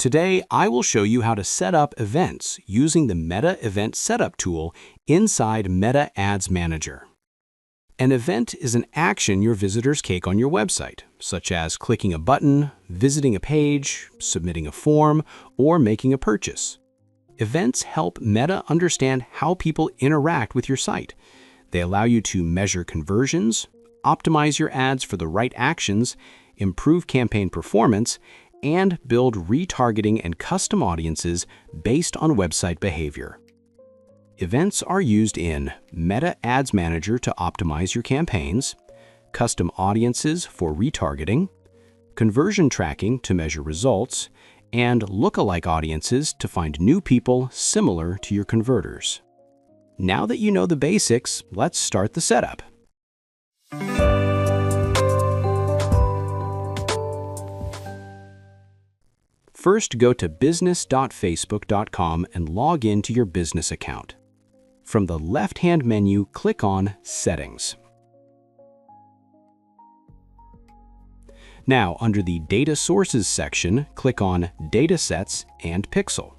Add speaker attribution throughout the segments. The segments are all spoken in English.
Speaker 1: Today, I will show you how to set up events using the Meta Event Setup tool inside Meta Ads Manager. An event is an action your visitors take on your website, such as clicking a button, visiting a page, submitting a form, or making a purchase. Events help Meta understand how people interact with your site. They allow you to measure conversions, optimize your ads for the right actions, improve campaign performance, and build retargeting and custom audiences based on website behavior. Events are used in Meta Ads Manager to optimize your campaigns, custom audiences for retargeting, conversion tracking to measure results, and lookalike audiences to find new people similar to your converters. Now that you know the basics, let's start the setup. First, go to business.facebook.com and log into your business account. From the left-hand menu, click on Settings. Now, under the Data Sources section, click on Datasets and Pixel.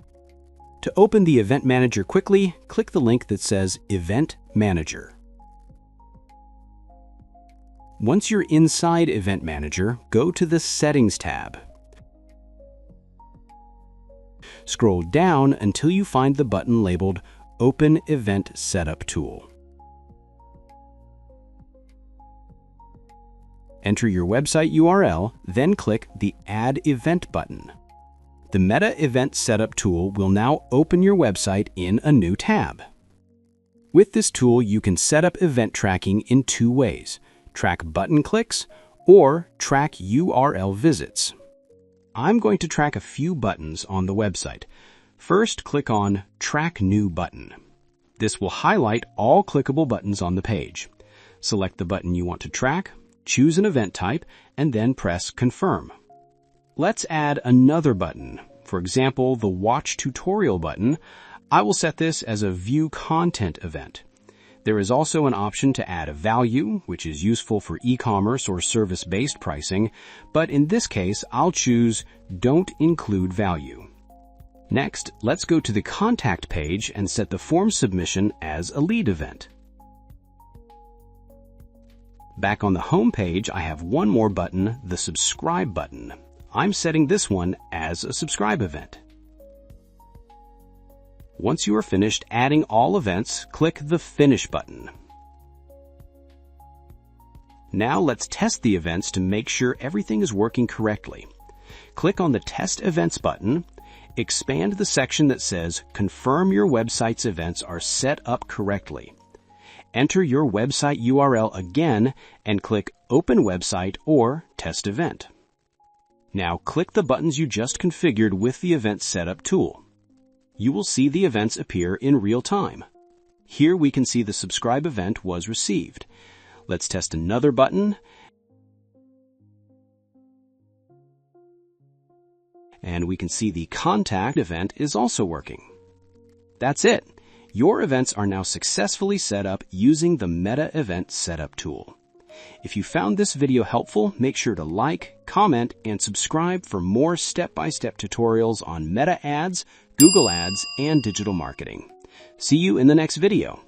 Speaker 1: To open the Event Manager quickly, click the link that says Event Manager. Once you're inside Event Manager, go to the Settings tab. Scroll down until you find the button labeled Open Event Setup Tool. Enter your website URL, then click the Add Event button. The Meta Event Setup tool will now open your website in a new tab. With this tool, you can set up event tracking in two ways: track button clicks or track URL visits. I'm going to track a few buttons on the website. First, click on Track New button. This will highlight all clickable buttons on the page. Select the button you want to track, choose an event type, and then press Confirm. Let's add another button. For example, the Watch Tutorial button. I will set this as a View Content event. There is also an option to add a value, which is useful for e-commerce or service-based pricing, but in this case, I'll choose Don't Include Value. Next, let's go to the Contact page and set the form submission as a lead event. Back on the home page, I have one more button, the Subscribe button. I'm setting this one as a subscribe event. Once you are finished adding all events, click the Finish button. Now let's test the events to make sure everything is working correctly. Click on the Test Events button, expand the section that says Confirm your website's events are set up correctly. Enter your website URL again and click Open Website or Test Event. Now click the buttons you just configured with the Event Setup tool. You will see the events appear in real time. Here we can see the subscribe event was received. Let's test another button. And we can see the contact event is also working. That's it. Your events are now successfully set up using the Meta Event Setup tool. If you found this video helpful, make sure to like, comment, and subscribe for more step-by-step tutorials on Meta Ads, Google Ads, and digital marketing. See you in the next video.